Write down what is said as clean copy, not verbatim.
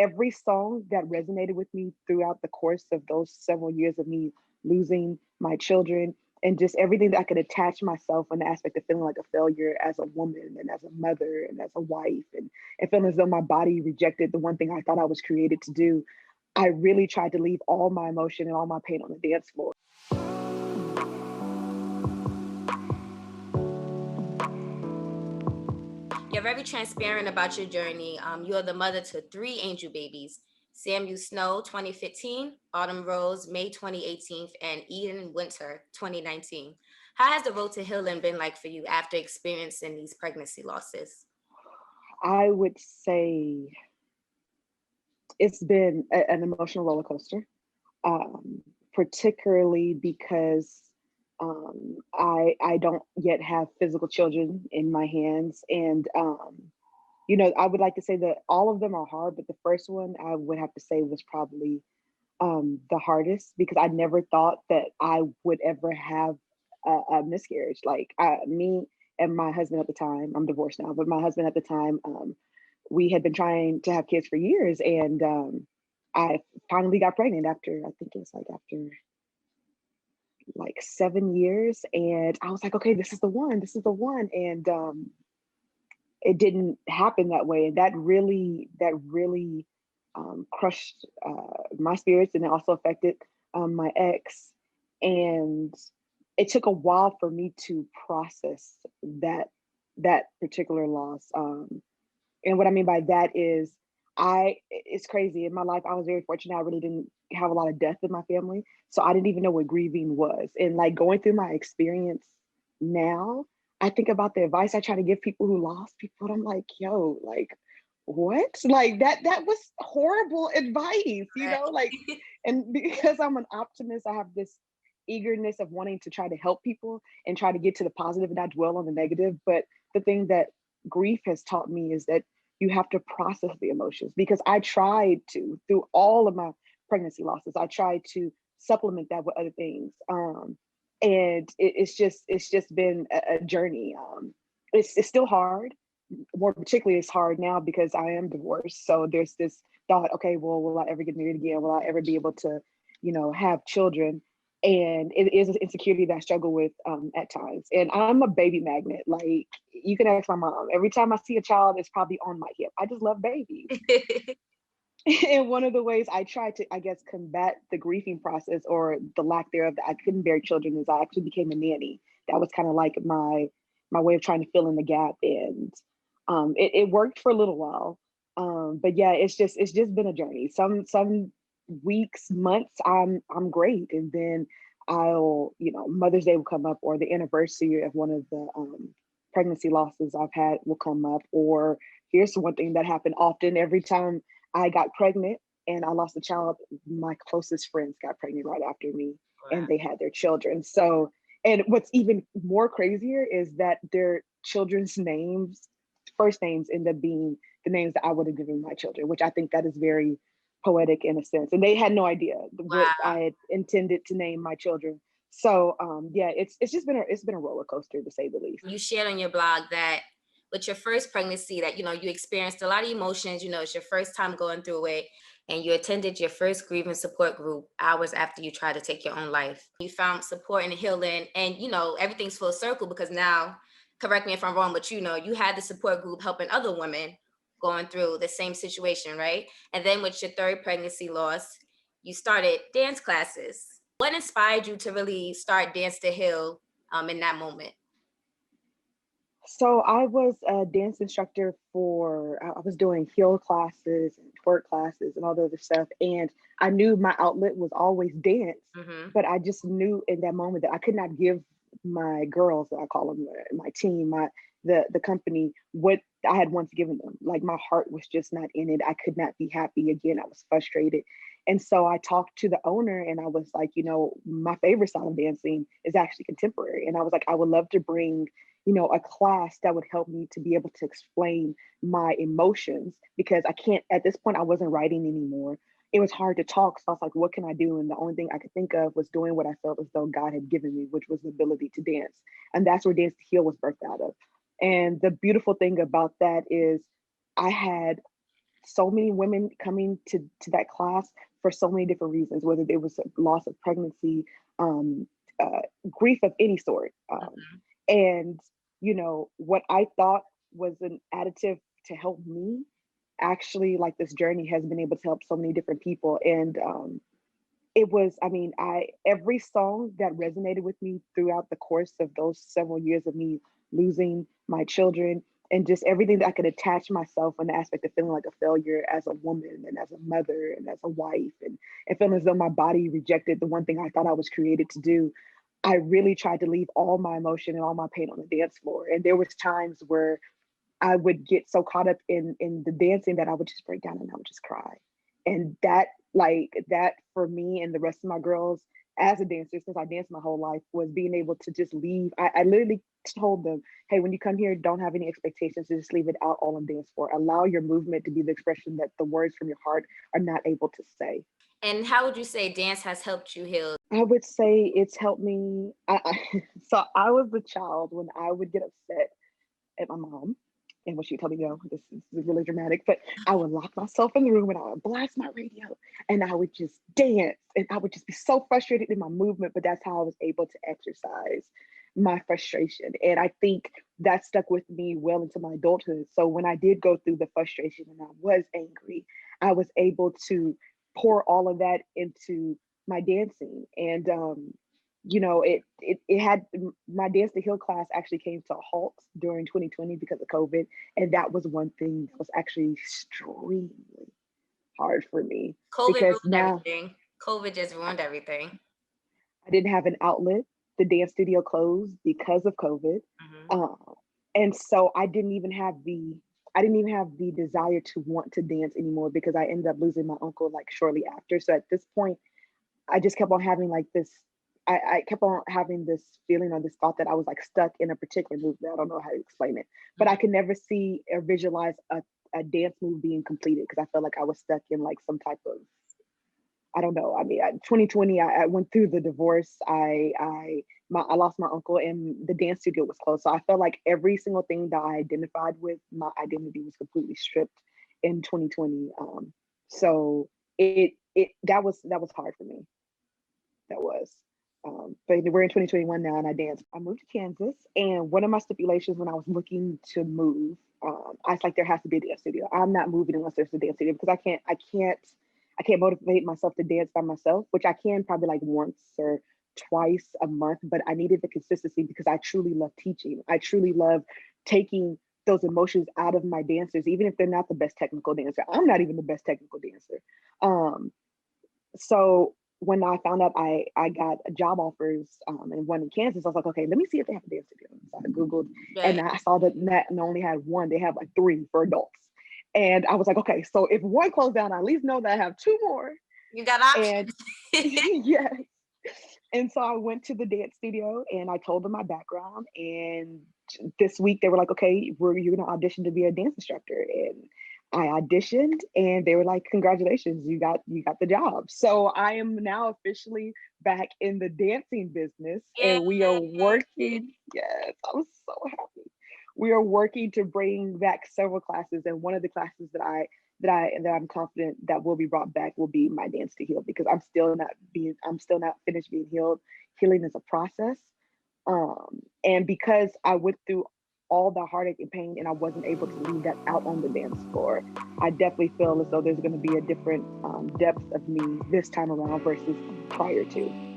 every song that resonated with me throughout the course of those several years of me losing my children, and just everything that I could attach myself in the aspect of feeling like a failure as a woman and as a mother and as a wife, and feeling as though my body rejected the one thing I thought I was created to do. I really tried to leave all my emotion and all my pain on the dance floor. You're very transparent about your journey. You are the mother to three angel babies: Samuel Snow, 2015, Autumn Rose, May 2018, and Eden Winter, 2019. How has the road to healing been like for you after experiencing these pregnancy losses? I would say it's been an emotional roller coaster, particularly because I don't yet have physical children in my hands, and I would like to say that all of them are hard, but the first one I would have to say was probably the hardest, because I never thought that I would ever have a miscarriage. Like me and my husband at the time, I'm divorced now, but my husband at the time, we had been trying to have kids for years, and I finally got pregnant after, I think it was like after like 7 years, and I was like, okay, this is the one, and it didn't happen that way, and that really crushed my spirits, and it also affected my ex, and it took a while for me to process that particular loss. And what I mean by that is, it's crazy. In my life, I was very fortunate. I really didn't have a lot of death in my family. So I didn't even know what grieving was. And like going through my experience now, I think about the advice I try to give people who lost people. And I'm like, yo, like, what? Like that was horrible advice, like, and because I'm an optimist, I have this eagerness of wanting to try to help people and try to get to the positive and not dwell on the negative. But the thing that grief has taught me is that you have to process the emotions, because I tried to, through all of my pregnancy losses, I tried to supplement that with other things. And it's just been a journey. It's still hard. More particularly, it's hard now because I am divorced. So there's this thought, okay, well, will I ever get married again? Will I ever be able to, have children? And it is an insecurity that I struggle with at times. And I'm a baby magnet. Like, you can ask my mom. Every time I see a child, it's probably on my hip. I just love babies. And one of the ways I try to, I guess, combat the grieving process, or the lack thereof, that I couldn't bear children, is I actually became a nanny. That was kind of like my way of trying to fill in the gap. And it worked for a little while. But yeah, it's just been a journey. Some weeks, months, I'm great, and then I'll, Mother's Day will come up, or the anniversary of one of the pregnancy losses I've had will come up. Or here's one thing that happened often: every time I got pregnant and I lost a child, my closest friends got pregnant right after me, and they had their children. So, and what's even more crazier is that their children's names, first names, end up being the names that I would have given my children, which I think that is very poetic in a sense. And they had no idea what I had intended to name my children. So yeah, it's just been a roller coaster, to say the least. You shared on your blog that with your first pregnancy, that you experienced a lot of emotions. It's your first time going through it, and you attended your first grieving support group hours after you tried to take your own life. You found support and healing, and everything's full circle, because now, correct me if I'm wrong, but you had the support group helping other women going through the same situation, right? And then with your third pregnancy loss, you started dance classes. What inspired you to really start Dance to Heal in that moment? So I was a dance instructor I was doing heel classes and twerk classes and all the other stuff. And I knew my outlet was always dance, but I just knew in that moment that I could not give my girls, I call them, my team, the company, what I had once given them. Like, my heart was just not in it. I could not be happy again. I was frustrated. And so I talked to the owner, and I was like, my favorite style of dancing is actually contemporary. And I was like, I would love to bring a class that would help me to be able to explain my emotions, because I can't, at this point, I wasn't writing anymore. It was hard to talk. So I was like, what can I do? And the only thing I could think of was doing what I felt as though God had given me, which was the ability to dance. And that's where Dance to Heal was birthed out of. And the beautiful thing about that is I had so many women coming to that class for so many different reasons, whether it was a loss of pregnancy, um, grief of any sort. Mhm. And, what I thought was an additive to help me, actually, like, this journey has been able to help so many different people. And it was, I mean, every song that resonated with me throughout the course of those several years of me losing my children, and just everything that I could attach myself in the aspect of feeling like a failure as a woman and as a mother and as a wife, and feeling as though my body rejected the one thing I thought I was created to do. I really tried to leave all my emotion and all my pain on the dance floor. And there was times where I would get so caught up in the dancing that I would just break down and I would just cry. And that for me and the rest of my girls as a dancer, since I danced my whole life, was being able to just leave. I literally told them, hey, when you come here, don't have any expectations, just leave it out all on dance floor. Allow your movement to be the expression that the words from your heart are not able to say. And how would you say dance has helped you heal? I would say it's helped me. So I was the child when I would get upset at my mom. And when she would tell me, this is really dramatic, but I would lock myself in the room and I would blast my radio and I would just dance and I would just be so frustrated in my movement. But that's how I was able to exercise my frustration. And I think that stuck with me well into my adulthood. So when I did go through the frustration and I was angry, I was able to pour all of that into my dancing. And it had my Dance to Heal class actually came to a halt during 2020 because of COVID, and that was one thing that was actually extremely hard for me COVID because ruined now everything. COVID just ruined everything. I didn't have an outlet. The dance studio closed because of COVID, Mhm. uh, and so I didn't even have the desire to want to dance anymore because I ended up losing my uncle like shortly after. So at this point, I just kept on having like this. I kept on having this feeling or this thought that I was like stuck in a particular movement. I don't know how to explain it, but I Mhm. could never see or visualize a dance move being completed because I felt like I was stuck in like some type of, I don't know. I mean, 2020, I went through the divorce. I lost my uncle, and the dance studio was closed. So I felt like every single thing that I identified with, my identity was completely stripped in 2020. So it that was hard for me. That was. But we're in 2021 now, and I dance. I moved to Kansas, and one of my stipulations when I was looking to move, I was like, there has to be a dance studio. I'm not moving unless there's a dance studio because I can't motivate myself to dance by myself, which I can probably like once or twice a month. But I needed the consistency because I truly love teaching. I truly love taking those emotions out of my dancers, even if they're not the best technical dancer. I'm not even the best technical dancer. Um, so when I found out I got job offers and one in Kansas, I was like, okay, let me see if they have a dance studio. So I Googled and Right. I saw that Net only had one, they have like three for adults. And I was like, okay, so if one closed down, I at least know that I have two more. You got options. And yes. And so I went to the dance studio and I told them my background. And this week they were like, okay, you're going to audition to be a dance instructor. And I auditioned and they were like, congratulations, you got the job. So I am now officially back in the dancing business Yay. and we are working. Yes, I'm so happy. We are working to bring back several classes. And one of the classes that I'm confident that will be brought back will be my Dance to Heal because I'm still not finished being healed. Healing is a process. And because I went through all the heartache and pain and I wasn't able to leave that out on the dance floor, I definitely feel as though there's going to be a different depth of me this time around versus prior to.